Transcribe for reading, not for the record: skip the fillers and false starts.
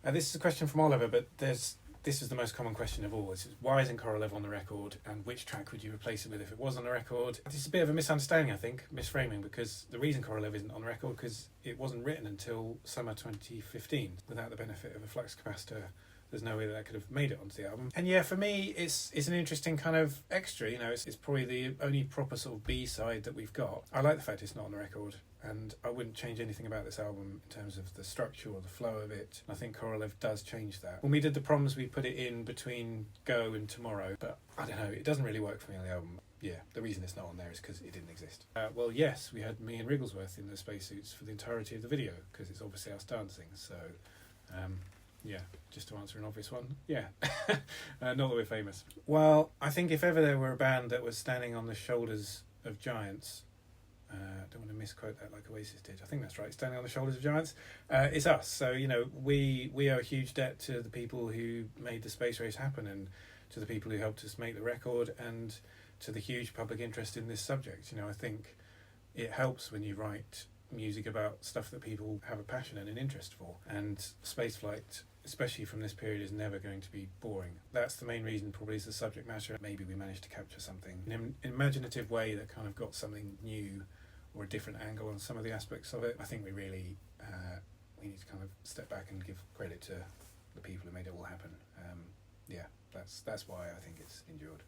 This is a question from Oliver, but this is the most common question of all. It's why isn't Korolev on the record, and which track would you replace it with if it was on the record? This is a bit of a misunderstanding, I think, misframing, because the reason Korolev isn't on the record because it wasn't written until summer 2015. Without the benefit of a flux capacitor, there's no way that could have made it onto the album. And yeah, for me, it's an interesting kind of extra. You know, it's probably the only proper sort of B-side that we've got. I like the fact it's not on the record, and I wouldn't change anything about this album in terms of the structure or the flow of it. I think Korolev does change that. When we did the Proms, we put it in between Go and Tomorrow, but I don't know, it doesn't really work for me on the album. Yeah, the reason it's not on there is because it didn't exist. Well, yes, we had me and Wrigglesworth in the spacesuits for the entirety of the video, because it's obviously us dancing, so... yeah, just to answer an obvious one, yeah. Not that we're famous. Well, I think if ever there were a band that was standing on the shoulders of giants, I don't want to misquote that like Oasis did. I think that's right, standing on the shoulders of giants. It's us. So, you know, we owe a huge debt to the people who made the space race happen, and to the people who helped us make the record, and to the huge public interest in this subject. You know, I think it helps when you write music about stuff that people have a passion and an interest for. And spaceflight, especially from this period, is never going to be boring. That's the main reason, probably, is the subject matter. Maybe we managed to capture something in an imaginative way that kind of got something new or a different angle on some of the aspects of it. I think we really we need to kind of step back and give credit to the people who made it all happen. Yeah, that's why I think it's endured.